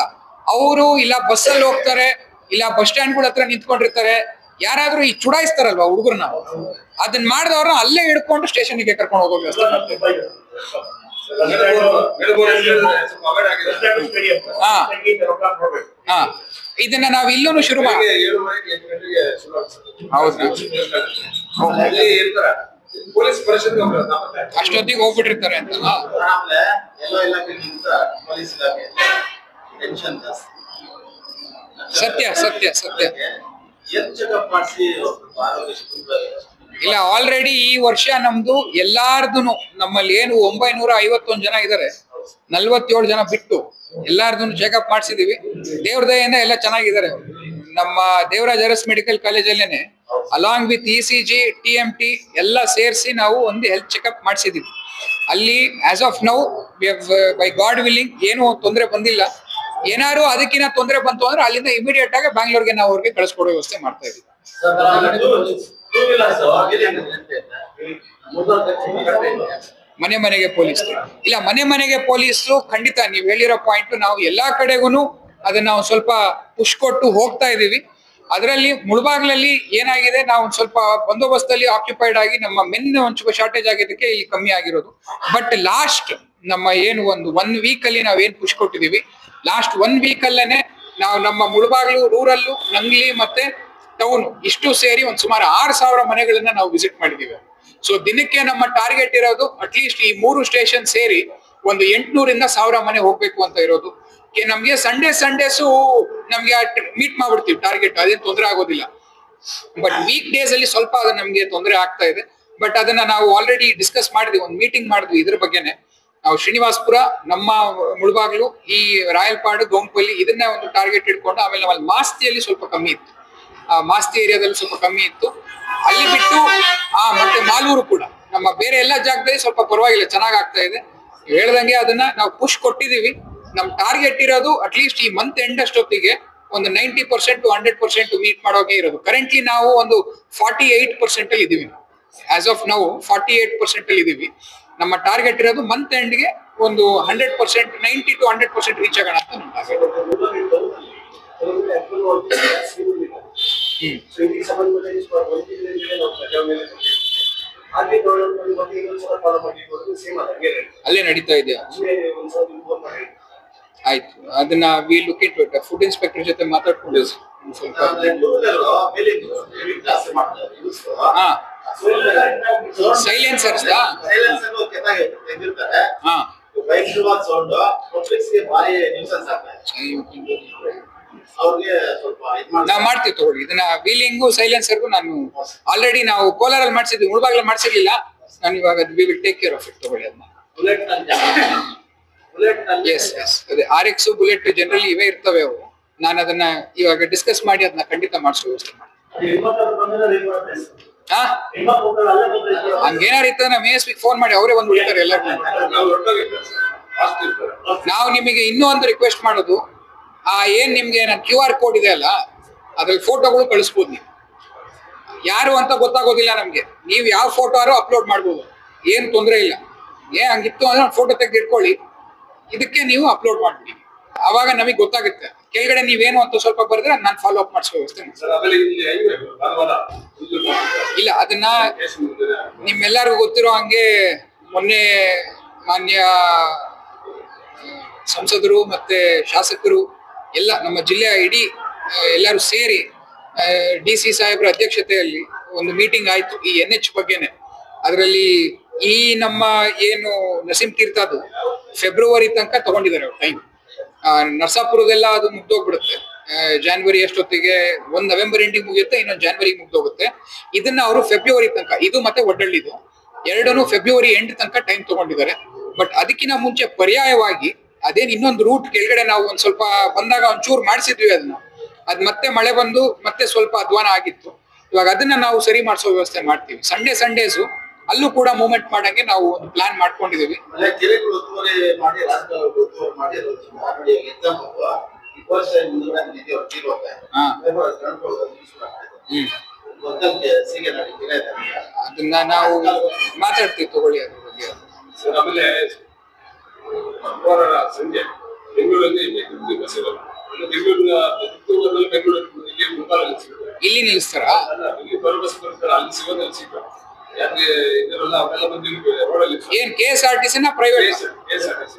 [SPEAKER 1] ಅವರು ಇಲ್ಲ ಬಸ್ಸಲ್ಲಿ ಹೋಗ್ತಾರೆ, ಇಲ್ಲ ಬಸ್ ಸ್ಟ್ಯಾಂಡ್ಗಳ ಹತ್ರ ನಿಂತ್ಕೊಂಡಿರ್ತಾರೆ. ಯಾರಾದ್ರೂ ಈ ಚುಡಾಯಿಸ್ತಾರಲ್ವಾ ಹುಡುಗರನ್ನ, ಅದನ್ನ ಮಾಡಿದವ್ರನ್ನ ಅಲ್ಲೇ ಹಿಡ್ಕೊಂಡು ಸ್ಟೇಷನ್ಗೆ ಕರ್ಕೊಂಡು ಹೋಗೋ ವ್ಯವಸ್ಥೆ ಮಾಡ್ತಾರೆ. ಇದನ್ನ ನಾವ್ ಇಲ್ಲೂ ಶುರು ಮಾಡಿ ಅಷ್ಟೊತ್ತಿಗೆ ಹೋಗ್ಬಿಟ್ಟಿರ್ತಾರೆ ಅಂತ. ಸತ್ಯ ಸತ್ಯ ಸತ್ಯ. ಇಲ್ಲ, ಆಲ್ರೆಡಿ ಈ ವರ್ಷ ನಮ್ದು ಎಲ್ಲಾರ್ದುನು ನಮ್ಮಲ್ಲಿ ಏನು 951 ಜನ ಇದಾರೆ, 47 ಜನ ಬಿಟ್ಟು ಎಲ್ಲಾರ್ದು ಚೆಕಪ್ ಮಾಡಿಸಿದೀವಿ. ದೇವ್ರ ದಯೆಯಿಂದ ಎಲ್ಲ ಚೆನ್ನಾಗಿದ್ದಾರೆ. ನಮ್ಮ ದೇವರಾಜ್ ಅರಸ್ ಮೆಡಿಕಲ್ ಕಾಲೇಜಲ್ಲೇನೆ ಅಲಾಂಗ್ ವಿತ್ ECG, TMT ಎಲ್ಲ ಸೇರಿಸಿ ನಾವು ಒಂದು ಹೆಲ್ತ್ ಚೆಕಪ್ ಮಾಡಿಸಿದೀವಿ. ಅಲ್ಲಿ as of now by God willing ಏನು ತೊಂದರೆ ಬಂದಿಲ್ಲ. ಏನಾದ್ರು ಅದಕ್ಕಿಂತ ತೊಂದರೆ ಬಂತು ಅಂದ್ರೆ ಅಲ್ಲಿಂದ ಇಮಿಡಿಯೇಟ್ ಆಗಿ ಬ್ಯಾಂಗ್ಳೂರ್ಗೆ ನಾವು ಅವ್ರಿಗೆ ಕಳಿಸ್ಕೊಡೋ ವ್ಯವಸ್ಥೆ ಮಾಡ್ತಾ ಇದೀವಿ. ಮನೆ ಮನೆಗೆ ಪೊಲೀಸ್ ಇಲ್ಲ, ಮನೆ ಮನೆಗೆ ಪೊಲೀಸು ಖಂಡಿತ ನೀವು ಹೇಳಿರೋ ಪಾಯಿಂಟ್. ನಾವು ಎಲ್ಲಾ ಕಡೆಗೂ ಅದನ್ನ ನಾವು ಸ್ವಲ್ಪ ಪುಷ್ ಕೊಟ್ಟು ಹೋಗ್ತಾ ಇದೀವಿ. ಅದರಲ್ಲಿ ಮುಳಬಾಗ್ಲಲ್ಲಿ ಏನಾಗಿದೆ, ನಾವು ಒಂದ್ ಸ್ವಲ್ಪ ಬಂದೋಬಸ್ತಲ್ಲಿ ಆಕ್ಯುಪೈಡ್ ಆಗಿ ನಮ್ಮ ಮೆನ್ ಒಂದ್ ಸ್ವಲ್ಪ ಶಾರ್ಟೇಜ್ ಆಗಿದ್ದಕ್ಕೆ ಇಲ್ಲಿ ಕಮ್ಮಿ ಆಗಿರೋದು. ಬಟ್ ಲಾಸ್ಟ್ ನಮ್ಮ ಏನು ಒನ್ ವೀಕ್ ಅಲ್ಲಿ ನಾವೇನ್ ಪುಷ್ ಕೊಟ್ಟಿದೀವಿ, ಲಾಸ್ಟ್ 1 ವೀಕ್ ಅಲ್ಲೇನೆ ನಾವು ನಮ್ಮ ಮುಳಬಾಗ್ಲು, ರೂರಲ್ಲು, ನಂಗ್ಲಿ ಮತ್ತೆ ಟೌನ್ ಇಷ್ಟು ಸೇರಿ ಒಂದ್ ಸುಮಾರು 6000 ಮನೆಗಳನ್ನ ನಾವು ವಿಸಿಟ್ ಮಾಡಿದೀವಿ. ಸೊ ದಿನಕ್ಕೆ ನಮ್ಮ ಟಾರ್ಗೆಟ್ ಇರೋದು ಅಟ್ಲೀಸ್ಟ್ ಈ 3 ಸ್ಟೇಷನ್ ಸೇರಿ ಒಂದು 800 ಇಂದ 1000 ಮನೆ ಹೋಗ್ಬೇಕು ಅಂತ ಇರೋದು. ನಮ್ಗೆ ಸಂಡೇಸು ನಮ್ಗೆ ಮೀಟ್ ಮಾಡ್ಬಿಡ್ತೀವಿ ಟಾರ್ಗೆಟ್, ಅದೇನ್ ತೊಂದರೆ ಆಗೋದಿಲ್ಲ. ಬಟ್ ವೀಕ್ ಡೇಸ್ ಅಲ್ಲಿ ಸ್ವಲ್ಪ ಅದು ನಮ್ಗೆ ತೊಂದರೆ ಆಗ್ತಾ ಇದೆ. ಬಟ್ ಅದನ್ನ ನಾವು ಆಲ್ರೆಡಿ ಡಿಸ್ಕಸ್ ಮಾಡಿದ್ವಿ, ಒಂದು ಮೀಟಿಂಗ್ ಮಾಡಿದ್ವಿ ಇದ್ರ ಬಗ್ಗೆನೆ. ನಾವು ಶ್ರೀನಿವಾಸಪುರ, ನಮ್ಮ ಮುಳಬಾಗ್ಲು, ಈ ರಾಯಲ್ಪಾಡು, ಗೋಂಪಲ್ಲಿ ಇದನ್ನ ಒಂದು ಟಾರ್ಗೆಟ್ ಇಟ್ಕೊಂಡು, ಆಮೇಲೆ ನಮ್ಮಲ್ಲಿ ಮಾಸ್ತಿಯಲ್ಲಿ ಸ್ವಲ್ಪ ಕಮ್ಮಿ ಇತ್ತು, ಮಾಸ್ತಿ ಏರಿಯಾದಲ್ಲಿ ಸ್ವಲ್ಪ ಕಮ್ಮಿ ಇತ್ತು. ಅಲ್ಲಿ ಬಿಟ್ಟು ಮತ್ತೆ ಮಾಲೂರು ಕೂಡ ನಮ್ಮ ಬೇರೆ ಎಲ್ಲ ಜಾಗದಲ್ಲಿ ಸ್ವಲ್ಪ ಪರವಾಗಿಲ್ಲ, ಚೆನ್ನಾಗ್ ಆಗ್ತಾ ಇದೆ. ಹೇಳ್ದಂಗೆ ಅದನ್ನ ನಾವು ಪುಷ್ ಕೊಟ್ಟಿದೀವಿ. ನಮ್ ಟಾರ್ಗೆಟ್ ಇರೋದು ಅಟ್ಲೀಸ್ಟ್ ಈ ಮಂತ್ ಎಂಡ್ ಅಷ್ಟೊತ್ತಿಗೆ ಒಂದು 90% to 100% ಮೀಟ್ ಮಾಡೋಕೆ ಇರೋದು. ಕರೆಂಟ್ಲಿ ನಾವು ಒಂದು 48% ಅಲ್ಲಿ ಇದೀವಿ. ಆಸ್ ಆಫ್ ನಾವು 48% ಅಲ್ಲಿ ಇದೀವಿ. ನಮ್ಮ ಟಾರ್ಗೆಟ್ ಇರೋದು ಮಂತ್ ಎಂಡ್ಗೆ ಒಂದು 100%, 90 to 100% ರೀಚ್ ಆಗೋಣ ಅಂತ ನಮ್ಮ ಟಾರ್ಗೆಟ್. ಅಲ್ಲೇ ನಡೀತಾ ಇದೆಯಾ? ಆಯ್ತು, ಅದನ್ನ we look it it. Food inspector ಜೊತೆ ಮಾತಾಡ್ಕೊಂಡು ಸ್ವಲ್ಪ ಸೈಲೆನ್ಸರ್ಸ್ ನಾವು ಮಾಡ್ತೀವಿ ತಗೊಳ್ಳಿ. ಇದನ್ನ ವೀಲಿಂಗು ಸೈಲೆನ್ಸರ್ಗೂ ನಾನು ಆಲ್ರೆಡಿ ನಾವು ಕೋಲಾರಲ್ಲಿ ಮಾಡಿಸಿದ್ವಿ, ಮುಳಬಾಗ್ಲಲ್ಲಿ ಮಾಡಿಸಿರ್ಲಿಲ್ಲ. ನಾನು ಇವಾಗ we will take care of it ತಗೊಳ್ಳಿ. ಅದನ್ನ ಎಸ್ ಅದೇ RX ಬುಲೆಟ್ ಜನರಲಿ ಇವೇ ಇರ್ತವೆ ಅವು. ನಾನು ಅದನ್ನ ಇವಾಗ ಡಿಸ್ಕಸ್ ಮಾಡಿ ಅದನ್ನ ಖಂಡಿತ ಮಾಡಿಸೋ ವ್ಯವಸ್ಥೆ ಮಾಡ್ತೀನಿ. ಹಂಗೇನಾರು ಇರ್ತದೆ ನಾವು ASP ಫೋನ್ ಮಾಡಿ ಅವರೇ ಬಂದು ಬಿಡ್ತಾರೆ ಎಲ್ಲರೂ. ನಾವು ನಿಮಗೆ ಇನ್ನೂ ಒಂದು ರಿಕ್ವೆಸ್ಟ್ ಮಾಡೋದು, ಏನ್ ನಿಮ್ಗೆ ನನ್ನ QR ಕೋಡ್ ಇದೆ ಅಲ್ಲ, ಅದ್ರಲ್ಲಿ ಫೋಟೋಗಳು ಕಳಿಸ್ಬೋದು. ನೀವು ಯಾರು ಅಂತ ಗೊತ್ತಾಗೋದಿಲ್ಲ ನಮ್ಗೆ. ನೀವು ಯಾವ ಫೋಟೋ ಆದ್ರೂ ಅಪ್ಲೋಡ್ ಮಾಡ್ಬೋದು, ಏನ್ ತೊಂದರೆ ಇಲ್ಲ. ಹಂಗಿತ್ತು ಅಂದ್ರೆ ಫೋಟೋ ತೆಗೆದು ಇಟ್ಕೊಳ್ಳಿ, ಇದಕ್ಕೆ ನೀವು ಅಪ್ಲೋಡ್ ಮಾಡ್ಬಿಡಿ. ಅವಾಗ ನಮಗೆ ಗೊತ್ತಾಗುತ್ತೆ. ಕೆಳಗಡೆ ನೀವೇನು ಅಂತ ಸ್ವಲ್ಪ ಬರೆದ್ರೆ ನಾನು ಫಾಲೋ ಅಪ್ ಮಾಡಿಸೋ ವ್ಯವಸ್ಥೆ. ಇಲ್ಲ, ಅದನ್ನ ನಿಮ್ಮೆಲ್ಲರಿಗೂ ಗೊತ್ತಿರೋ ಹಂಗೆ ಮೊನ್ನೆ ಮಾನ್ಯ ಸಂಸದರು ಮತ್ತೆ ಶಾಸಕರು ಎಲ್ಲ ನಮ್ಮ ಜಿಲ್ಲೆಯ ಇಡೀ ಎಲ್ಲರೂ ಸೇರಿ DC ಸಾಹೇಬ್ರ ಅಧ್ಯಕ್ಷತೆಯಲ್ಲಿ ಒಂದು ಮೀಟಿಂಗ್ ಆಯ್ತು ಈ NH ಬಗ್ಗೆನೆ. ಅದರಲ್ಲಿ ಈ ನಮ್ಮ ಏನು ನರಸಿಂಹ ತೀರ್ಥದ್ದು ಫೆಬ್ರವರಿ ತನಕ ತಗೊಂಡಿದ್ದಾರೆ ಅವ್ರು ಟೈಮ್. ನರಸಾಪುರದೆಲ್ಲ ಅದು ಮುಗ್ದೋಗ್ಬಿಡುತ್ತೆ. ಜಾನ್ವರಿ ಅಷ್ಟೊತ್ತಿಗೆ ಒಂದ್ ನವೆಂಬರ್ ಎಂಡಿಂಗ್ ಮುಗಿಯುತ್ತೆ, ಇನ್ನೊಂದು ಜಾನ್ವರಿಗೆ ಮುಗ್ದೋಗುತ್ತೆ. ಇದನ್ನ ಅವರು ಫೆಬ್ರವರಿ ತನಕ, ಇದು ಮತ್ತೆ ಒಡ್ಡಳ್ಳಿದು ಎರಡೂ ಫೆಬ್ರವರಿ ಎಂಡ್ ತನಕ ಟೈಮ್ ತಗೊಂಡಿದ್ದಾರೆ. ಬಟ್ ಅದಕ್ಕಿಂತ ಮುಂಚೆ ಪರ್ಯಾಯವಾಗಿ ಅದೇನ್ ಇನ್ನೊಂದು ರೂಟ್ ಕೆಳಗಡೆ ನಾವು ಒಂದ್ ಸ್ವಲ್ಪ ಬಂದಾಗ ಒಂಚೂರು ಮಾಡಿಸಿದ್ವಿ ಅದನ್ನ. ಅದ್ ಮತ್ತೆ ಮಳೆ ಬಂದು ಮತ್ತೆ ಸ್ವಲ್ಪ ಅಧ್ವಾನ ಆಗಿತ್ತು. ಇವಾಗ ಅದನ್ನ ನಾವು ಸರಿ ಮಾಡಿಸೋ ವ್ಯವಸ್ಥೆ ಮಾಡ್ತೀವಿ. ಸಂಡೇಸು ಅಲ್ಲೂ ಕೂಡ ಮೂವ್ಮೆಂಟ್ ಮಾಡಂಗೆ ನಾವು ಒಂದು ಪ್ಲಾನ್ ಮಾಡ್ಕೊಂಡಿದೀವಿ.
[SPEAKER 2] ಕೆರೆಗಳು ಒತ್ತುವರಿ ಮಾಡಿ ರಾಜಕಾರಣ ಒತ್ತುವರಿ ಮಾಡಿ ಆಲ್ರೆಡಿ ಎಕ್ಸಾಮ್ ಈ ವರ್ಷ ಮುಂದೆ ನಿಧಿ ಅವ್ರು
[SPEAKER 1] ಅದನ್ನ ನಾವು ಮಾತಾಡ್ತೀವಿ, ತಗೊಳ್ಳಿ ಅದ್ರ ಬಗ್ಗೆ.
[SPEAKER 3] ಆಮೇಲೆ ಶುಕ್ರವಾರ ಸಂಜೆ ಬೆಂಗಳೂರಲ್ಲಿ ಬಸ್ ಇರಲ್ಲ.
[SPEAKER 1] ಇಲ್ಲಿ ನಿಲ್ಲಿಸ್ತಾರ?
[SPEAKER 3] ಇಲ್ಲಿ ಬರೋ ಬಸ್ ಬರ್ತಾರೆ, ಅಲ್ಲಿ ಸಿಗೋದು ಅಲ್ಲಿ ಸಿಗ್ತಾರೆ. ಯಾಕೆ ಇದರೆಲ್ಲ ಅವೆಲ್ಲ ಬಂದು ರೋಡಲ್ಲಿ
[SPEAKER 1] ಏನ್ KSRTC ನ ಪ್ರೈವೇಟ್?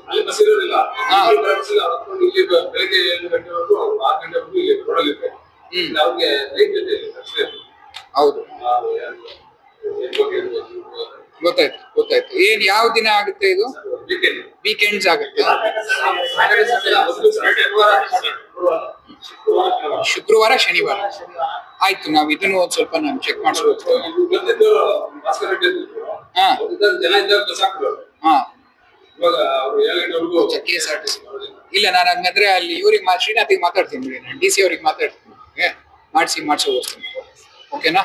[SPEAKER 3] ಅಲ್ಲಿ ಬಸ್ ಇರೋದಿಲ್ಲ. ಇಲ್ಲಿ ಬೆಳಗ್ಗೆ 7 ಗಂಟೆವರೆಗೂ 6 ಗಂಟೆವರೆಗೂ ಇಲ್ಲಿ ರೋಡಲ್ಲಿ ಇರ್ತಾರೆ. ಅವ್ರಿಗೆ ನೈಟ್ ಅಷ್ಟೇ.
[SPEAKER 1] ಹೌದು, ಗೊತ್ತಾಯ್ತು. ಏನ್ ಯಾವ ದಿನ ಆಗುತ್ತೆ ಇದು? ವೀಕೆಂಡ್ಸ್ ಆಗುತ್ತೆ. ಶುಕ್ರವಾರ ಶನಿವಾರ ಆಯ್ತು. ನಾವ್ ಇದನ್ನು ಒಂದ್ ಸ್ವಲ್ಪ ನಾನು ಚೆಕ್ ಮಾಡಿಸ್ಬೇಕು. KSRTC ಇಲ್ಲ, ನಾನು ಹಂಗಂದ್ರೆ ಅಲ್ಲಿ ಇವ್ರಿಗೆ ಶ್ರೀನಾಥಿಗೆ ಮಾತಾಡ್ತೀನಿ, DC ಅವ್ರಿಗೆ ಮಾತಾಡ್ತೀನಿ, ಮಾಡಿಸಿ ಓದಿಸ್ತೀನಿ. ಓಕೆನಾ?